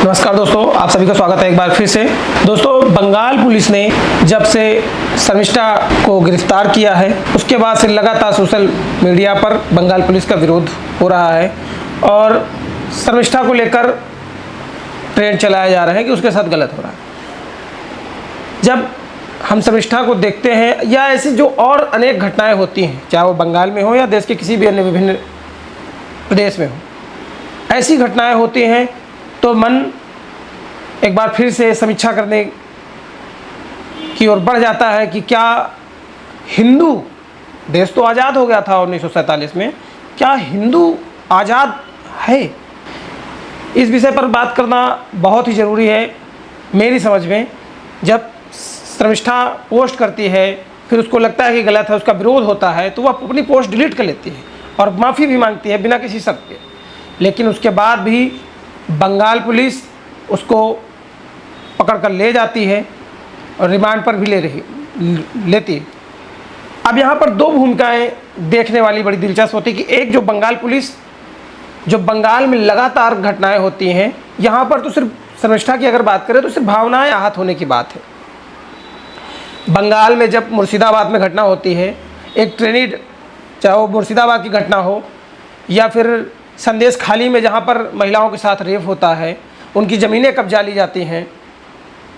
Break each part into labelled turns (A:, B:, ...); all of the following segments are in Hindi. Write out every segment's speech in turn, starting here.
A: नमस्कार दोस्तों, आप सभी का स्वागत है एक बार फिर से। दोस्तों, बंगाल पुलिस ने जब से शर्मिष्ठा को गिरफ्तार किया है उसके बाद से लगातार सोशल मीडिया पर बंगाल पुलिस का विरोध हो रहा है और शर्मिष्ठा को लेकर ट्रेंड चलाया जा रहा है कि उसके साथ गलत हो रहा है। जब हम शर्मिष्ठा को देखते हैं या ऐसी जो और अनेक घटनाएं होती हैं, चाहे वो बंगाल में हो या देश के किसी भी अन्य विभिन्न प्रदेश में हो, ऐसी घटनाएं होती हैं तो मन एक बार फिर से समीक्षा करने की ओर बढ़ जाता है कि क्या हिंदू देश तो आज़ाद हो गया था 1947 में, क्या हिंदू आज़ाद है? इस विषय पर बात करना बहुत ही ज़रूरी है मेरी समझ में। जब शर्मिष्ठा पोस्ट करती है, फिर उसको लगता है कि गलत है, उसका विरोध होता है, तो वह अपनी पोस्ट डिलीट कर लेती है और माफ़ी भी मांगती है बिना किसी शक के। लेकिन उसके बाद भी बंगाल पुलिस उसको पकड़ कर ले जाती है और रिमांड पर भी लेती है। अब यहाँ पर दो भूमिकाएं देखने वाली बड़ी दिलचस्प होती है कि एक, जो बंगाल पुलिस, जो बंगाल में लगातार घटनाएं होती हैं, यहाँ पर तो सिर्फ शर्मिष्ठा की अगर बात करें तो सिर्फ भावनाएं आहत होने की बात है। बंगाल में जब मुर्शिदाबाद में घटना होती है, एक ट्रेनी, चाहे वो मुर्शिदाबाद की घटना हो या फिर संदेश खाली में जहाँ पर महिलाओं के साथ रेप होता है, उनकी ज़मीनें कब्जा ली जाती हैं,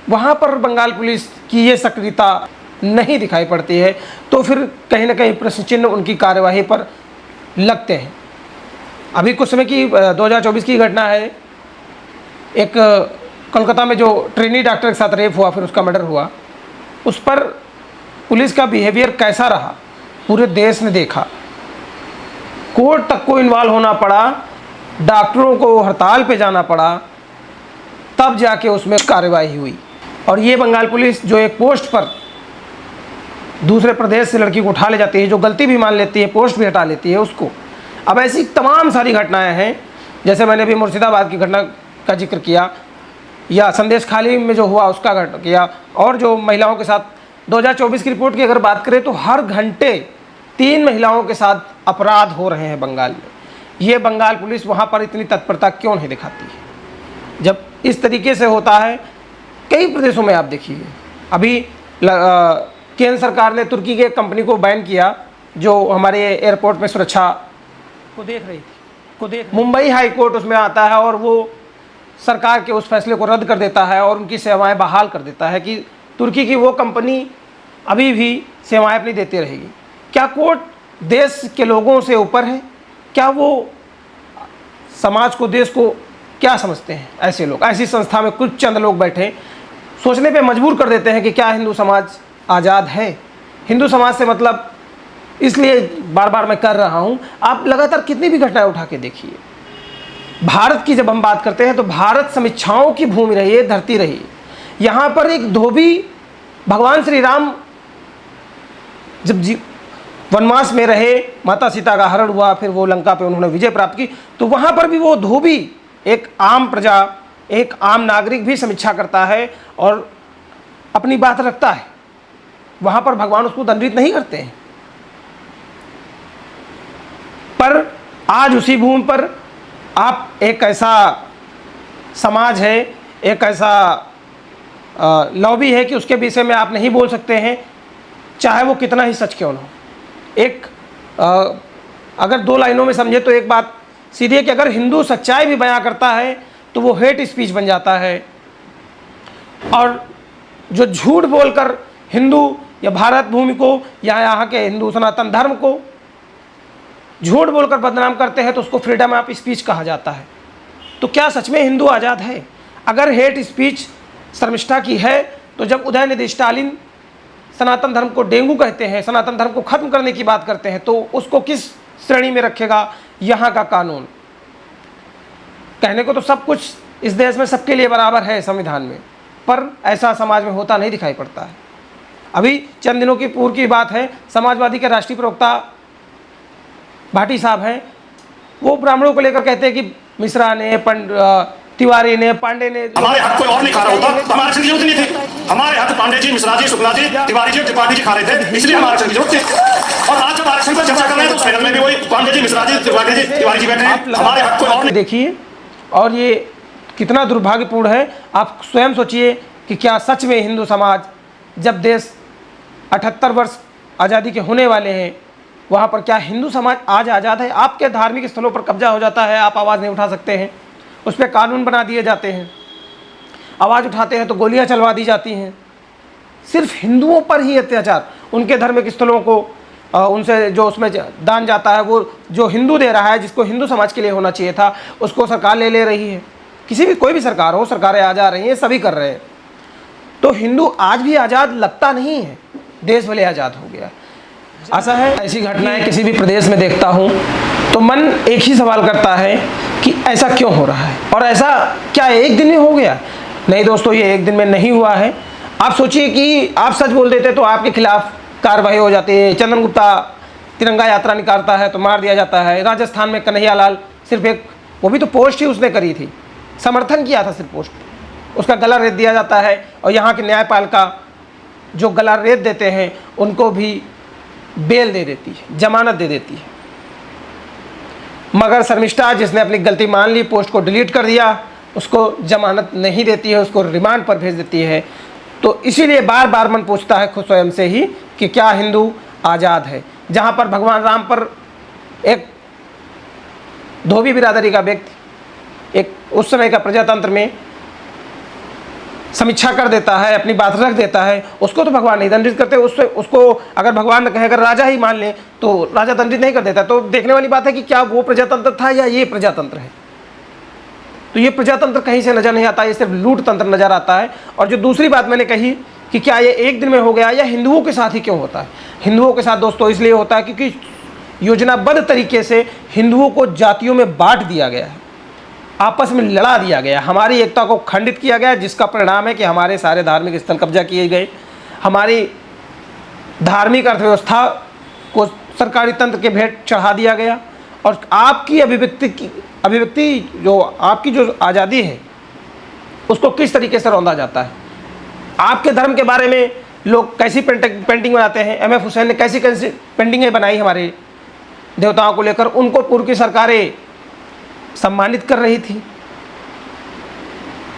A: वहाँ पर बंगाल पुलिस की ये सक्रियता नहीं दिखाई पड़ती है, तो फिर कहीं ना कहीं प्रश्न चिन्ह उनकी कार्यवाही पर लगते हैं। अभी कुछ समय की 2024 की घटना है, एक कोलकाता में जो ट्रेनी डॉक्टर के साथ रेप हुआ, फिर उसका मर्डर हुआ, उस पर पुलिस का बिहेवियर कैसा रहा पूरे देश ने देखा। कोर्ट तक को इन्वॉल्व होना पड़ा, डॉक्टरों को हड़ताल पे जाना पड़ा, तब जाके उसमें कार्रवाई हुई। और ये बंगाल पुलिस जो एक पोस्ट पर दूसरे प्रदेश से लड़की को उठा ले जाती है, जो गलती भी मान लेती है, पोस्ट भी हटा लेती है उसको। अब ऐसी तमाम सारी घटनाएं हैं, जैसे मैंने अभी मुर्शिदाबाद की घटना का जिक्र किया या संदेश खाली में जो हुआ उसका घटना किया, और जो महिलाओं के साथ 2024 की रिपोर्ट की अगर बात करें तो हर घंटे 3 महिलाओं के साथ अपराध हो रहे हैं बंगाल में। ये बंगाल पुलिस वहाँ पर इतनी तत्परता क्यों नहीं दिखाती है? जब इस तरीके से होता है कई प्रदेशों में, आप देखिए अभी केंद्र सरकार ने तुर्की के कंपनी को बैन किया जो हमारे एयरपोर्ट में सुरक्षा को देख रही थी, मुंबई हाई कोर्ट उसमें आता है और वो सरकार के उस फैसले को रद्द कर देता है और उनकी सेवाएं बहाल कर देता है कि तुर्की की वो कंपनी अभी भी सेवाएं अपनी देती रहेगी। क्या कोर्ट देश के लोगों से ऊपर है? क्या वो समाज को, देश को क्या समझते हैं? ऐसे लोग, ऐसी संस्था में कुछ चंद लोग बैठे सोचने पे मजबूर कर देते हैं कि क्या हिंदू समाज आज़ाद है? हिंदू समाज से मतलब इसलिए बार बार मैं कर रहा हूँ, आप लगातार कितनी भी घटनाएं उठा के देखिए। भारत की जब हम बात करते हैं तो भारत समीक्षाओं की भूमि रही है, धरती रही है। यहाँ पर एक धोबी, भगवान श्री राम जब वनवास में रहे, माता सीता का हरण हुआ, फिर वो लंका पे उन्होंने विजय प्राप्त की, तो वहाँ पर भी वो धोबी, एक आम प्रजा, एक आम नागरिक भी समीक्षा करता है और अपनी बात रखता है। वहाँ पर भगवान उसको दंडित नहीं करते हैं। पर आज उसी भूमि पर आप, एक ऐसा समाज है, एक ऐसा लॉबी है कि उसके विषय में आप नहीं बोल सकते हैं, चाहे वो कितना ही सच क्यों ना हो। एक अगर 2 लाइनों में समझे तो एक बात सीधी है कि अगर हिंदू सच्चाई भी बयां करता है तो वो हेट स्पीच बन जाता है, और जो झूठ बोलकर हिंदू या भारत भूमि को या यहाँ के हिंदू सनातन धर्म को झूठ बोलकर बदनाम करते हैं तो उसको फ्रीडम ऑफ स्पीच कहा जाता है। तो क्या सच में हिंदू आज़ाद है? अगर हेट स्पीच शर्मिष्ठा की है तो जब उदयनिधि स्टालिन सनातन धर्म को डेंगू कहते हैं, सनातन धर्म को खत्म करने की बात करते हैं, तो उसको किस श्रेणी में रखेगा यहाँ का कानून? कहने को तो सब कुछ इस देश में सबके लिए बराबर है संविधान में, पर ऐसा समाज में होता नहीं दिखाई पड़ता है। अभी चंद दिनों की पूर्व की बात है, समाजवादी के राष्ट्रीय प्रवक्ता भाटी साहब हैं, वो ब्राह्मणों को लेकर कहते हैं कि मिश्रा ने, तिवारी ने, पांडे ने,
B: हमारे हक कोई और नहीं खा रहा होता तो हमारे आरक्षण की जरूरत नहीं थी। हमारे हक पांडे जी, मिश्रा जी, शुक्ला जी, तिवारी जी, त्रिपाठी जी खा रहे थे, इसलिए हमारे आरक्षण की जरूरत थी। और आज जब आरक्षण पर चर्चा कर रहे हैं तो पैनल में भी वही पांडे जी, मिश्रा जी, त्रिपाठी जी, तिवारी जी बैठे हैं। हमारे हक कोई और नहीं।
A: देखिए, और ये कितना दुर्भाग्यपूर्ण है। आप स्वयं सोचिए कि क्या सच में हिंदू समाज, जब देश 78 वर्ष आज़ादी के होने वाले हैं, वहाँ पर क्या हिंदू समाज आज आज़ाद है? आपके धार्मिक स्थलों पर कब्जा हो जाता है, आप आवाज़ नहीं उठा सकते हैं, उस पर कानून बना दिए जाते हैं, आवाज़ उठाते हैं तो गोलियां चलवा दी जाती हैं। सिर्फ हिंदुओं पर ही अत्याचार, उनके धार्मिक स्थलों को उनसे जो उसमें दान जाता है, वो जो हिंदू दे रहा है, जिसको हिंदू समाज के लिए होना चाहिए था, उसको सरकार ले रही है। किसी भी कोई भी सरकार हो, सरकारें आ जा रही हैं, सभी कर रहे हैं। तो हिंदू आज भी आज़ाद लगता नहीं है, देश भले आज़ाद हो गया। ऐसा है, ऐसी घटनाएं किसी भी प्रदेश में देखता हूँ तो मन एक ही सवाल करता है कि ऐसा क्यों हो रहा है, और ऐसा क्या एक दिन में हो गया? नहीं दोस्तों, ये एक दिन में नहीं हुआ है। आप सोचिए कि आप सच बोल देते तो आपके खिलाफ कार्रवाई हो जाती है। चंदन गुप्ता तिरंगा यात्रा निकालता है तो मार दिया जाता है। राजस्थान में कन्हैया लाल, सिर्फ एक, वो भी तो पोस्ट ही उसने करी थी, समर्थन किया था सिर्फ पोस्ट, उसका गला रेत दिया जाता है। और यहाँ की न्यायपालिका जो गला रेत देते हैं उनको भी बेल दे देती है, जमानत दे देती है। मगर शर्मिष्ठा, जिसने अपनी गलती मान ली, पोस्ट को डिलीट कर दिया, उसको जमानत नहीं देती है, उसको रिमांड पर भेज देती है। तो इसीलिए बार बार मन पूछता है खुद स्वयं से ही कि क्या हिंदू आज़ाद है? जहाँ पर भगवान राम पर एक धोबी बिरादरी का व्यक्ति एक उस समय का प्रजातंत्र में समीक्षा कर देता है, अपनी बात रख देता है, उसको तो भगवान नहीं दंडित करते। उसको अगर भगवान ने कहे, अगर राजा ही मान ले तो राजा दंडित नहीं कर देता। तो देखने वाली बात है कि क्या वो प्रजातंत्र था या ये प्रजातंत्र है। तो ये प्रजातंत्र कहीं से नजर नहीं आता, ये सिर्फ लूट तंत्र नजर आता है। और जो दूसरी बात मैंने कही कि क्या ये एक दिन में हो गया या हिंदुओं के साथ ही क्यों होता है? हिंदुओं के साथ दोस्तों इसलिए होता है क्योंकि योजनाबद्ध तरीके से हिंदुओं को जातियों में बांट दिया गया है, आपस में लड़ा दिया गया, हमारी एकता को खंडित किया गया, जिसका परिणाम है कि हमारे सारे धार्मिक स्थल कब्जा किए गए, हमारी धार्मिक अर्थव्यवस्था को सरकारी तंत्र के भेंट चढ़ा दिया गया। और आपकी अभिव्यक्ति जो आपकी जो आज़ादी है उसको किस तरीके से रौंदा जाता है। आपके धर्म के बारे में लोग कैसी पेंटिंग बनाते हैं। MF हुसैन ने कैसी कैसी पेंटिंगें बनाई हमारे देवताओं को लेकर, उनको पूर्व की सरकारें सम्मानित कर रही थी।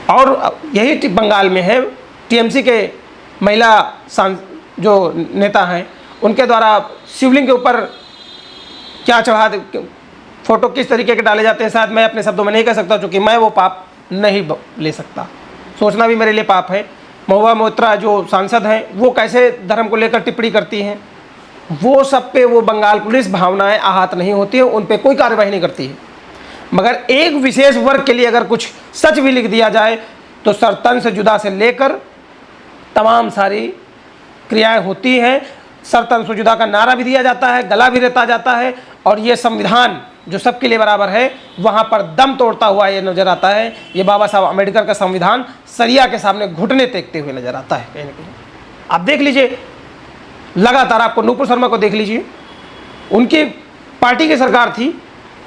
A: और यही बंगाल में है, TMC के महिला जो नेता हैं उनके द्वारा शिवलिंग के ऊपर क्या चढ़ा फोटो किस तरीके के डाले जाते हैं, शायद मैं अपने शब्दों में नहीं कह सकता, क्योंकि मैं वो पाप नहीं ले सकता, सोचना भी मेरे लिए पाप है। महुआ मोइत्रा जो सांसद हैं वो कैसे धर्म को लेकर टिप्पणी करती हैं, वो सब पे वो बंगाल पुलिस भावनाएं आहत नहीं होती है, उन पे कोई कार्रवाई नहीं करती है। मगर एक विशेष वर्ग के लिए अगर कुछ सच भी लिख दिया जाए तो सरतन से जुदा से लेकर तमाम सारी क्रियाएं होती हैं। सरतन से जुदा का नारा भी दिया जाता है, गला भी रेता जाता है, और ये संविधान जो सबके लिए बराबर है वहाँ पर दम तोड़ता हुआ ये नज़र आता है। ये बाबा साहब अम्बेडकर का संविधान सरिया के सामने घुटने टेकते हुए नजर आता है कहीं ना कहीं। आप देख लीजिए, लगातार आपको नूपुर शर्मा को देख लीजिए, उनकी पार्टी की सरकार थी,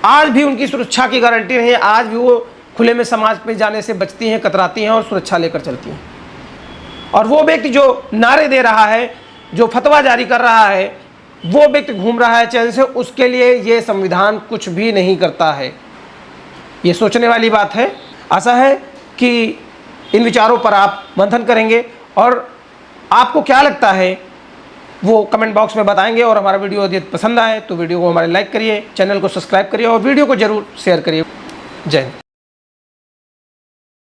A: आज भी उनकी सुरक्षा की गारंटी नहीं है, आज भी वो खुले में समाज में जाने से बचती हैं, कतराती हैं और सुरक्षा लेकर चलती हैं। और वो व्यक्ति जो नारे दे रहा है, जो फतवा जारी कर रहा है, वो व्यक्ति घूम रहा है चैन से, उसके लिए ये संविधान कुछ भी नहीं करता है। ये सोचने वाली बात है। आशा है कि इन विचारों पर आप मंथन करेंगे और आपको क्या लगता है वो कमेंट बॉक्स में बताएंगे। और हमारा वीडियो यदि पसंद आए तो वीडियो को हमारे लाइक करिए, चैनल को सब्सक्राइब करिए और वीडियो को जरूर शेयर करिए। जय हिंद।